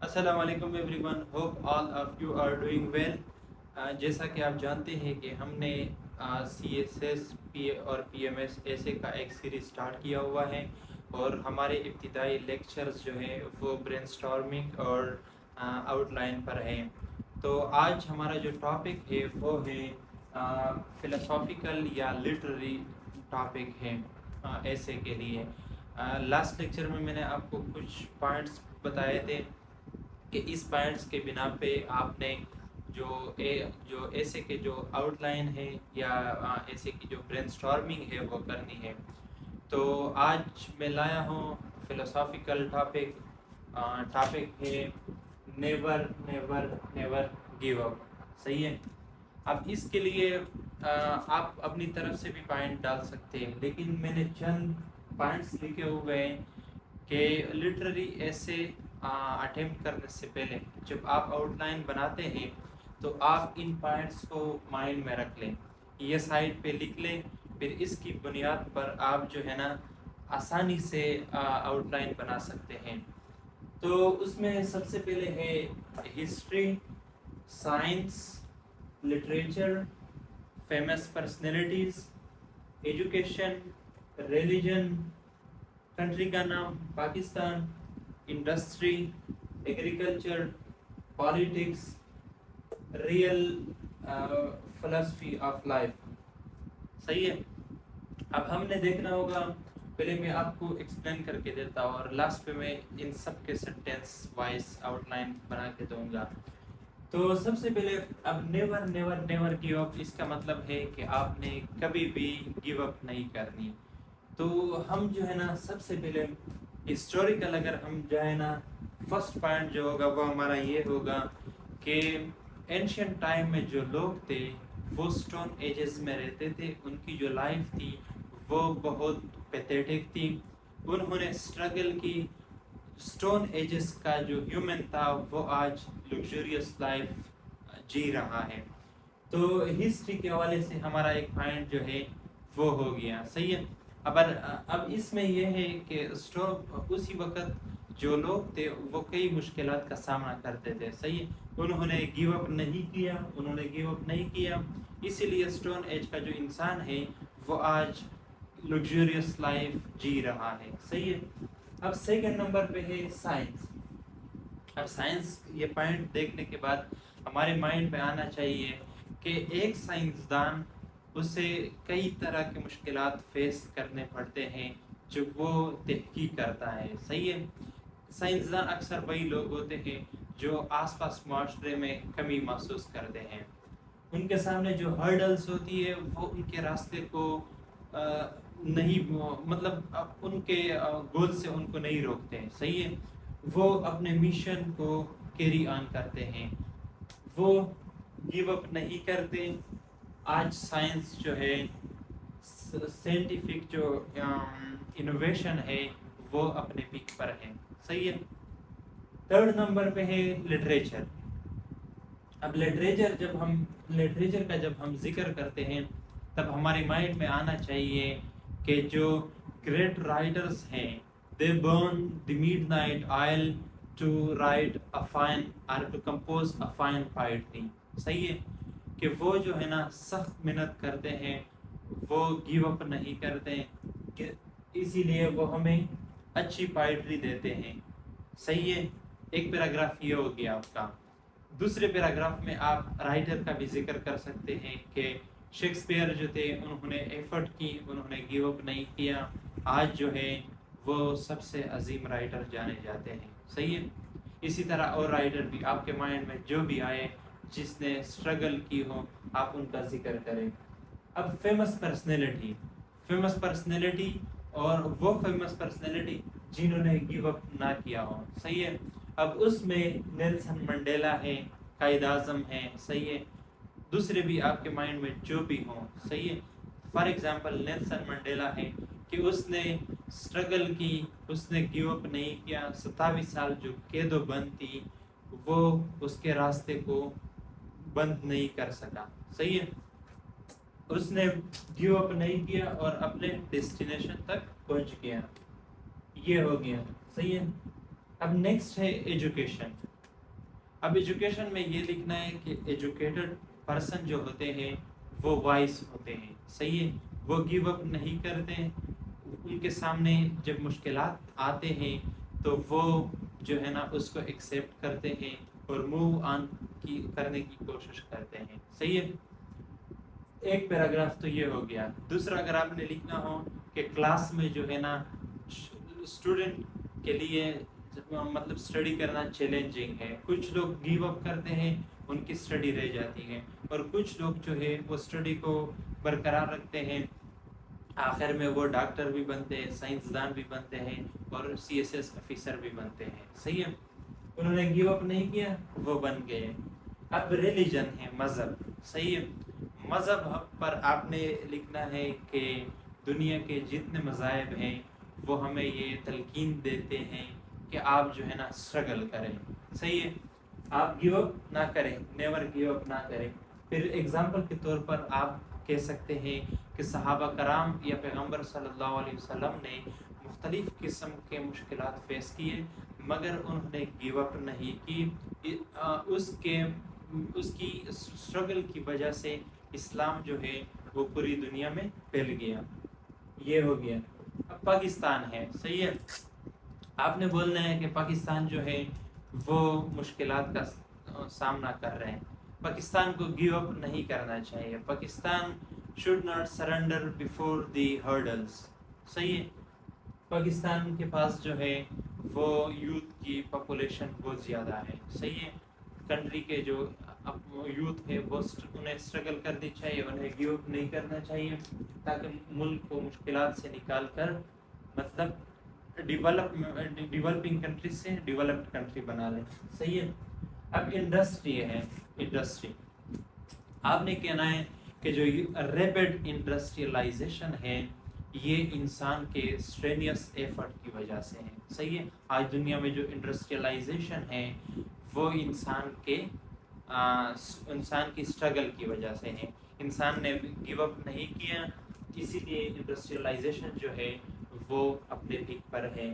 السلام علیکم everyone, hope all of you are doing well. جیسا کہ آپ جانتے ہیں کہ ہم نے سی ایس ایس پی اور پی ایم ایس ایسے کا ایک سیریز سٹارٹ کیا ہوا ہے، اور ہمارے ابتدائی لیکچرز جو ہیں وہ برین سٹارمنگ اور آؤٹ لائن پر ہیں۔ تو آج ہمارا جو ٹاپک ہے وہ ہے فلسافیکل یا لٹریری ٹاپک ہے ایسے کے لیے۔ لاسٹ لیکچر میں نے آپ کو کچھ پوائنٹس بتائے تھے کہ اس پوائنٹس کے بنا پہ آپ نے جو ایسے کے جو آؤٹ لائن ہے یا ایسے کی جو برین سٹارمنگ ہے وہ کرنی ہے۔ تو آج میں لایا ہوں فلسافیکل ٹاپک ہے نیور نیور نیور گیو اپ۔ صحیح ہے۔ اب اس کے لیے آپ اپنی طرف سے بھی پوائنٹ ڈال سکتے ہیں، لیکن میں نے چند پوائنٹس لکھے ہوئے ہیں کہ لٹریری ایسے اٹیمپٹ کرنے سے پہلے جب آپ آؤٹ لائن بناتے ہیں تو آپ ان پوائنٹس کو مائنڈ میں رکھ لیں، یہ سائڈ پہ لکھ لیں، پھر اس کی بنیاد پر آپ جو ہے نا آسانی سے آؤٹ لائن بنا سکتے ہیں۔ تو اس میں سب سے پہلے ہے history, science, literature, famous personalities, education, religion, country کا نام Pakistan, industry, agriculture, politics, real فلسفی آف لائف۔ صحیح ہے۔ اب ہم نے دیکھنا ہوگا، پہلے میں آپ کو ایکسپلین کر کے دیتا ہوں اور لاسٹ پہ میں ان سب کے سینٹینس وائز آؤٹ لائن بنا کے دوں گا۔ تو سب سے پہلے اب never never never give up, اس کا مطلب ہے کہ آپ نے کبھی بھی گیو اپ نہیں کرنی۔ تو ہم جو ہے نا سب سے پہلے ہسٹوریکل اگر ہم جو ہے نا فرسٹ پوائنٹ جو ہوگا وہ ہمارا یہ ہوگا کہ اینشینٹ ٹائم میں جو لوگ تھے وہ سٹون ایجز میں رہتے تھے، ان کی جو لائف تھی وہ بہت پیتھیٹک تھی، انہوں نے اسٹرگل کی۔ سٹون ایجز کا جو ہیومن تھا وہ آج لگژریس لائف جی رہا ہے۔ تو ہسٹری کے حوالے سے ہمارا ایک پوائنٹ جو ہے وہ ہو گیا۔ صحیح ہے۔ اب اس میں یہ ہے کہ اسی وقت جو لوگ تھے وہ کئی مشکلات کا سامنا کرتے تھے۔ صحیح ہے۔ انہوں نے گیو اپ نہیں کیا، اسی لیے سٹون ایج کا جو انسان ہے وہ آج لگژریس لائف جی رہا ہے۔ صحیح ہے۔ اب سیکنڈ نمبر پہ ہے سائنس۔ اب سائنس یہ پوائنٹ دیکھنے کے بعد ہمارے مائنڈ میں آنا چاہیے کہ ایک سائنسدان اسے کئی طرح کے مشکلات فیس کرنے پڑتے ہیں جب وہ تحقیق کرتا ہے۔ صحیح ہے۔ سائنسدان اکثر وہی لوگ ہوتے ہیں جو آس پاس معاشرے میں کمی محسوس کرتے ہیں، ان کے سامنے جو ہرڈلز ہوتی ہے وہ ان کے راستے کو نہیں، مطلب ان کے گول سے ان کو نہیں روکتے ہیں۔ صحیح ہے۔ وہ اپنے مشن کو کیری آن کرتے ہیں، وہ گیو اپ نہیں کرتے۔ آج سائنس جو ہے، سائنٹیفک جو انوویشن ہے وہ اپنے پیک پر ہے۔ صحیح ہے۔ تھرڈ نمبر پہ ہے لٹریچر۔ اب لٹریچر کا جب ہم ذکر کرتے ہیں تب ہمارے مائنڈ میں آنا چاہیے کہ جو گریٹ رائٹرز ہیں they burn the midnight oil to write a fine or to compose a fine poetry۔ صحیح ہے کہ وہ جو ہے نا سخت محنت کرتے ہیں، وہ گیو اپ نہیں کرتے، کہ اسی لیے وہ ہمیں اچھی پوئٹری دیتے ہیں۔ صحیح ہے۔ ایک پیراگراف یہ ہو گیا آپ کا۔ دوسرے پیراگراف میں آپ رائٹر کا بھی ذکر کر سکتے ہیں کہ شیکسپیئر جو تھے انہوں نے ایفرٹ کی، انہوں نے گیو اپ نہیں کیا، آج جو ہے وہ سب سے عظیم رائٹر جانے جاتے ہیں۔ صحیح ہے۔ اسی طرح اور رائٹر بھی آپ کے مائنڈ میں جو بھی آئے جس نے اسٹرگل کی ہو آپ ان کا ذکر کریں۔ اب فیمس پرسنالٹی اور وہ فیمس پرسنالٹی جنہوں نے گیو اپ نہ کیا ہو۔ صحیح ہے۔ اب اس میں نیلسن منڈیلا ہے، قائد اعظم ہے۔ صحیح ہے۔ دوسرے بھی آپ کے مائنڈ میں جو بھی ہوں۔ صحیح ہے۔ فار ایگزامپل نیلسن منڈیلا ہے کہ اس نے اسٹرگل کی، اس نے گیو اپ نہیں کیا، 27 سال جو قید و بند تھی وہ اس کے راستے کو بند نہیں کر سکا۔ صحیح ہے۔ اس نے گیو اپ نہیں کیا اور اپنے ڈیسٹینیشن تک پہنچ گیا۔ یہ ہو گیا۔ صحیح ہے۔ اب نیکسٹ ہے ایجوکیشن۔ اب ایجوکیشن میں یہ لکھنا ہے کہ ایجوکیٹڈ پرسن جو ہوتے ہیں وہ وائس ہوتے ہیں، صحیح ہے، وہ گیو اپ نہیں کرتے، ان کے سامنے جب مشکلات آتے ہیں تو وہ جو ہے نا اس کو ایکسیپٹ کرتے ہیں اور موو آن کرنے کی کوشش کرتے ہیں، صحیح ہے۔ ایک پیراگراف تو یہ ہو گیا۔ دوسرا اگر آپ نے لکھنا ہو کہ کلاس میں جو ہے نا اسٹوڈنٹ کے لیے مطلب اسٹڈی کرنا چیلنجنگ ہے، کچھ لوگ گیو اپ کرتے ہیں، ان کی اسٹڈی رہ جاتی ہے، اور کچھ لوگ جو ہے وہ اسٹڈی کو برقرار رکھتے ہیں، آخر میں وہ ڈاکٹر بھی بنتے ہیں، سائنسدان بھی بنتے ہیں، اور سی ایس ایس آفیسر بھی بنتے ہیں، صحیح ہے۔ انہوں نے گیو اپ نہیں کیا، وہ بن گئے۔ اب ریلیجن ہے، مذہب، صحیح ہے۔ مذہب پر آپ نے لکھنا ہے کہ دنیا کے جتنے مذاہب ہیں وہ ہمیں یہ تلقین دیتے ہیں کہ آپ جو ہے نا اسٹرگل کریں، صحیح ہے، آپ گیو اپ نہ کریں، نیور گیو اپ نہ کریں۔ پھر اگزامپل کے طور پر آپ کہہ سکتے ہیں کہ صحابہ کرام یا پیغمبر صلی اللہ علیہ وسلم نے مختلف قسم کے مشکلات فیس کیے، مگر انہوں نے گیو اپ نہیں کی، اس کی اسٹرگل کی وجہ سے اسلام جو ہے وہ پوری دنیا میں پھیل گیا۔ یہ ہو گیا۔ اب پاکستان ہے، صحیح ہے، آپ نے بولنا ہے کہ پاکستان جو ہے وہ مشکلات کا سامنا کر رہے ہیں، پاکستان کو گیو اپ نہیں کرنا چاہیے، Pakistan should not surrender before the hurdles، صحیح ہے۔ پاکستان کے پاس جو ہے وہ یوتھ کی پاپولیشن بہت زیادہ ہے، صحیح ہے، کنٹری کے جو یوتھ ہے وہ انہیں اسٹرگل کرنی چاہیے، انہیں گیو اپ نہیں کرنا چاہیے، تاکہ ملک کو مشکلات سے نکال کر مطلب ڈیولپنگ کنٹری سے ڈیولپڈ کنٹری بنا لیں، صحیح ہے۔ اب انڈسٹری ہے، انڈسٹری آپ نے کہنا ہے کہ جو ریپڈ انڈسٹریلائزیشن ہے یہ انسان کے اسٹرینیس ایفرٹ کی وجہ سے ہے، صحیح ہے۔ آج دنیا میں جو انڈسٹریلائزیشن ہے وہ انسان کی اسٹرگل کی وجہ سے ہے، انسان نے گیو اپ نہیں کیا، اسی لیے انڈسٹریلائزیشن جو ہے وہ اپنے پیک پر ہے۔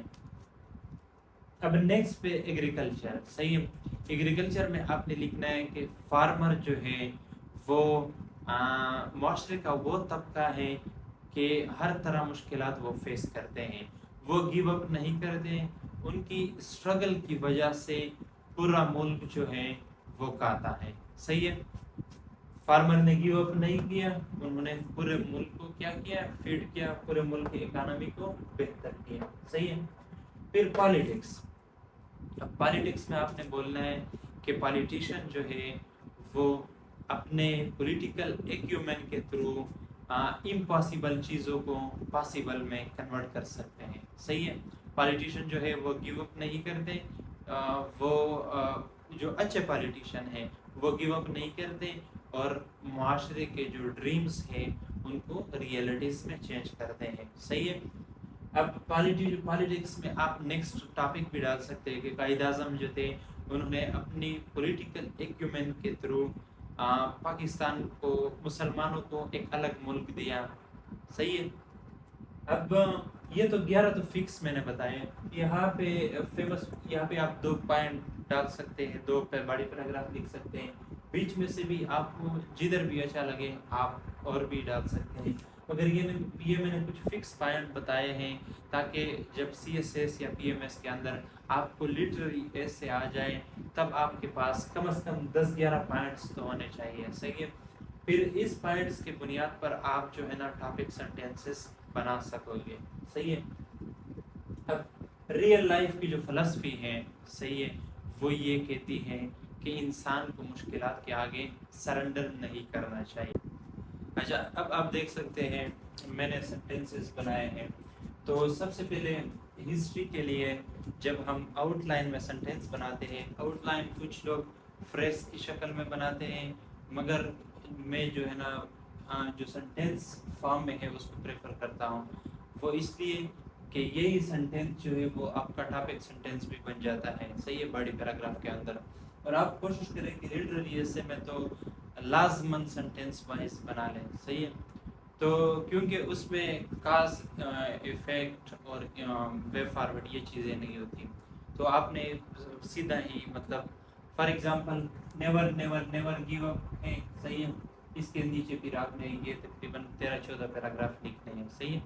اب نیکسٹ پہ ایگریکلچر، صحیح ہے، ایگریکلچر میں آپ نے لکھنا ہے کہ فارمر جو ہے وہ معاشرے کا وہ طبقہ ہے کہ ہر طرح مشکلات وہ فیس کرتے ہیں، وہ گیو اپ نہیں کرتے، ان کی اسٹرگل کی وجہ سے پورا ملک جو ہے وہ کاتا ہے، صحیح ہے۔ فارمر نے گیو اپ نہیں کیا، انہوں نے پورے ملک کو کیا کیا، فیڈ کیا، پورے ملک کی اکانومی کو بہتر کیا، صحیح ہے۔ پھر پالیٹکس، اب پالیٹکس میں آپ نے بولنا ہے کہ پالیٹیشین جو ہے وہ اپنے پولیٹیکل ایکیومن کے تھرو امپاسبل چیزوں کو پاسبل میں کنورٹ کر سکتے ہیں، صحیح ہے۔ پالیٹیشین جو ہے وہ گیو اپ نہیں کرتے، وہ جو اچھے پالیٹیشین ہیں وہ گیو اپ نہیں کرتے اور معاشرے کے جو ڈریمز ہیں ان کو ریئلٹیز میں چینج کرتے ہیں، صحیح ہے۔ اب پالیٹکس میں آپ نیکسٹ ٹاپک بھی ڈال سکتے ہیں کہ قائد اعظم جو تھے انہوں نے اپنی پولیٹیکل ایکیومن کے تھرو پاکستان کو، مسلمانوں کو ایک الگ ملک دیا، صحیح ہے۔ اب یہ تو 11 تو فکس میں نے بتائے، یہاں پہ فیمس، یہاں پہ آپ 2 پوائنٹ ڈال سکتے ہیں، 2 بڑی پیراگراف لکھ سکتے ہیں، بیچ میں سے بھی آپ کو جدھر بھی اچھا لگے آپ اور بھی ڈال سکتے ہیں، مگر یہ میں نے کچھ فکس پوائنٹ بتائے ہیں تاکہ جب سی ایس ایس یا پی ایم ایس کے اندر آپ کو لٹرری ایسے آ جائے تب آپ کے پاس کم از کم 10-11 پوائنٹس تو ہونے چاہیے، صحیح ہے۔ پھر اس پوائنٹس کے بنیاد پر آپ جو ہے نا ٹاپک سینٹینسز بنا سکو گے، صحیح ہے۔ اب ریئل لائف کی جو فلسفی ہے، صحیح ہے، وہ یہ کہتی ہے کہ انسان کو مشکلات کے آگے سرنڈر نہیں کرنا چاہیے۔ اچھا، اب آپ دیکھ سکتے ہیں میں نے سینٹینسز بنائے ہیں، تو سب سے پہلے ہسٹری کے لیے جب ہم آؤٹ لائن میں سینٹینس بناتے ہیں، آؤٹ لائن کچھ لوگ فریز کی شکل میں بناتے ہیں، مگر میں جو ہے نا جو سینٹینس فارم میں ہے اس کو پریفر کرتا ہوں، وہ اس لیے کہ یہی سینٹینس جو ہے وہ آپ کا ٹاپک سینٹینس بھی بن جاتا ہے، صحیح ہے، باڈی پیراگراف کے اندر، اور آپ کوشش کریں کہ لٹرلی ایسے میں تو لازماً سینٹینس وائز بنا لیں، صحیح ہے۔ تو کیونکہ اس میں کاز ایفیکٹ اور وے فارورڈ یہ چیزیں نہیں ہوتی، تو آپ نے سیدھا ہی مطلب for example never never never give اپ ہے، صحیح ہے. اس کے نیچے پھر آپ نے یہ تقریباً 13-14 پیراگراف لکھنے ہیں، صحیح ہے.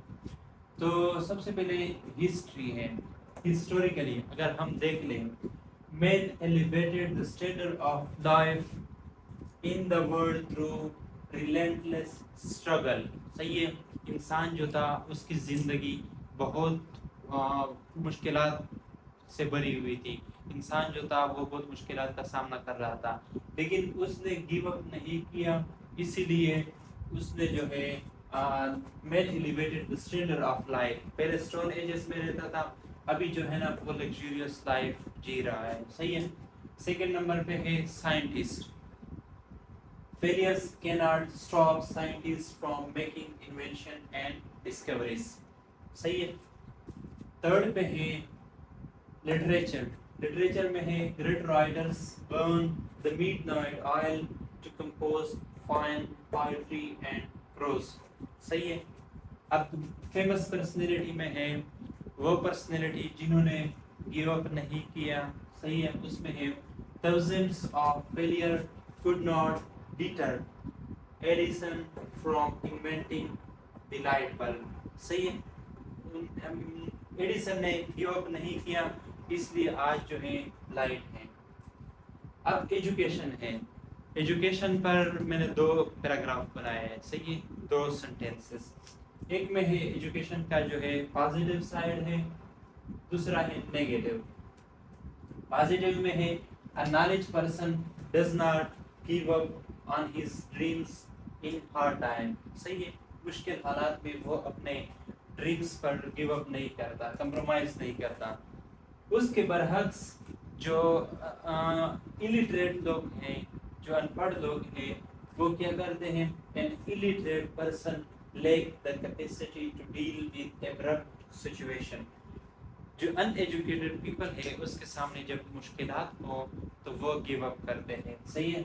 تو سب سے پہلے ہسٹری ہے. ہسٹوریکلی اگر ہم دیکھ لیں، مین elevated the standard of life in the world through relentless struggle. صحیح ہے. انسان جو تھا اس کی زندگی بہت مشکلات سے بھری ہوئی تھی. انسان جو تھا وہ بہت مشکلات کا سامنا کر رہا تھا، لیکن اس نے گیو اپ نہیں کیا. اسی لیے اس نے جو ہے man elevated the standard of life. پہلے اسٹون ایجز میں رہتا تھا، ابھی جو ہے نا وہ لگزریس لائف جی رہا ہے، صحیح ہے. سیکنڈ نمبر پہ ہے scientist. Failures cannot stop scientists from making invention and discoveries. صحیح ہے. تھرڈ پہ ہے لٹریچر. لٹریچر میں ہے great writers burn the midnight oil to compose fine poetry and prose. صحیح ہے. اب فیمس پرسنالٹی میں ہے وہ پرسنالٹی جنہوں نے گیو اپ نہیں کیا، صحیح ہے. اس میں ہے thousands of failure could not deter Edison from inventing the light bulb. صحیح ہے. ایڈیسن نے گیو اپ نہیں کیا، اس لیے آج جو ہے لائٹ ہے. اب ایجوکیشن ہے. ایجوکیشن پر میں نے 2 پیراگراف بنائے ہیں، صحیح ہے، 2 سینٹینسز. ایک میں ہے ایجوکیشن کا جو ہے پازیٹیو سائڈ ہے، دوسرا ہے نیگیٹو. پازیٹیو میں ہے a knowledge person does not give up on his dreams in hard time. صحیح ہے. مشکل حالات میں وہ اپنے ڈریمز پر گیو اپ نہیں کرتا، کمپرومائز نہیں کرتا. اس کے برعکس جو illiterate لوگ ہیں، جو ان پڑھ لوگ ہیں، وہ کیا کرتے ہیں؟ an illiterate person lack the capacity to deal with abrupt situation. جو ان ایجوکیٹڈ پیپل ہے اس کے سامنے جب مشکلات ہو تو وہ گیو اپ کرتے ہیں، صحیح ہے.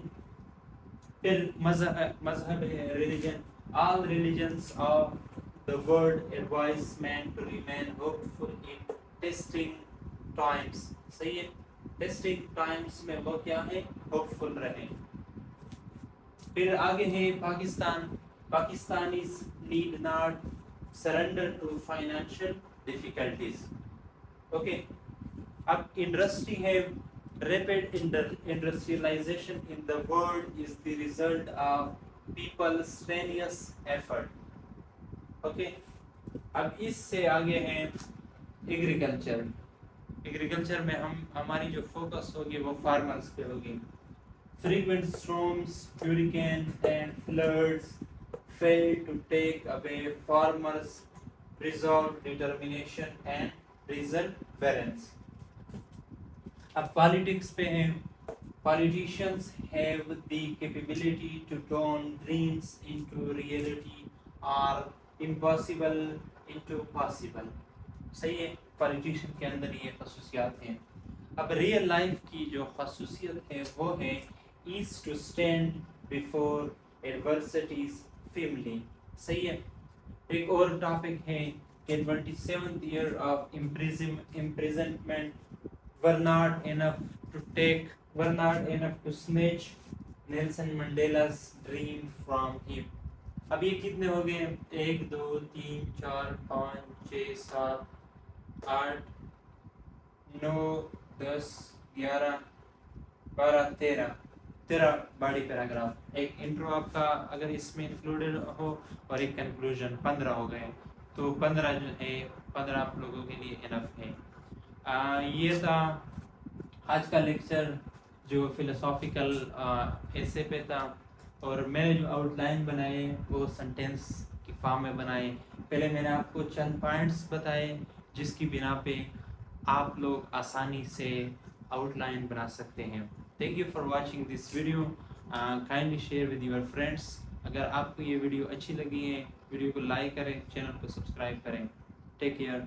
پھر مذہب ہے religion. All religions of the world advise man to remain hopeful in testing times. صحیح ہے. ٹیسٹنگ ٹائمز میں وہ کیا ہے؟ ہوپفل رہیں. پھر آگے ہے Pakistan. Pakistanis need not surrender to financial difficulties. Okay. اب انڈسٹری ہے. Rapid industrialization in the world is the result of people's strenuous effort. Okay. اب اس سے آگے ہیں ایگریکلچر. ایگریکلچر میں ہماری جو فوکس ہوگی وہ فارمرز پہ ہوگی. Frequent storms, hurricanes and floods fail to take away farmers' resolve, determination and perseverance. اب پالیٹکس پہ ہیں. Politicians have the capability to turn dreams into reality or impossible into possible. صحیح ہے. پالیٹیشین کے اندر یہ خصوصیات ہیں. اب ریئل لائف کی جو خصوصیت ہے وہ ہے is to stand before adversities firmly. صحیح ہے. ایک اور ٹاپک ہے کہ 27th year of imprisonment were not enough to snatch Nelson Mandela's dream from him. اب یہ کتنے ہو گئے؟ 1 2 3 4 5 6 7 8 9 10 11 12 13 باڈی پیراگراف. ایک انٹرو آپ کا اگر اس میں انکلوڈڈ ہو اور ایک کنکلوژن، 15 ہو گئے. تو 15 جو ہے 15 آپ لوگوں کے لیے انف ہے. یہ تھا آج کا لیکچر جو فلسافیکل ایسے پہ تھا، اور میں نے جو آؤٹ لائن بنائے وہ سنٹینس کی فارم میں بنائے. پہلے میں نے آپ کو چند پوائنٹس بتائے جس کی بنا پہ آپ لوگ آسانی سے آؤٹ لائن بنا سکتے ہیں. Thank you for watching this video. Kindly share with your friends. اگر آپ کو یہ ویڈیو اچھی لگی ہے، ویڈیو کو لائک کریں، چینل کو سبسکرائب کریں. Take care.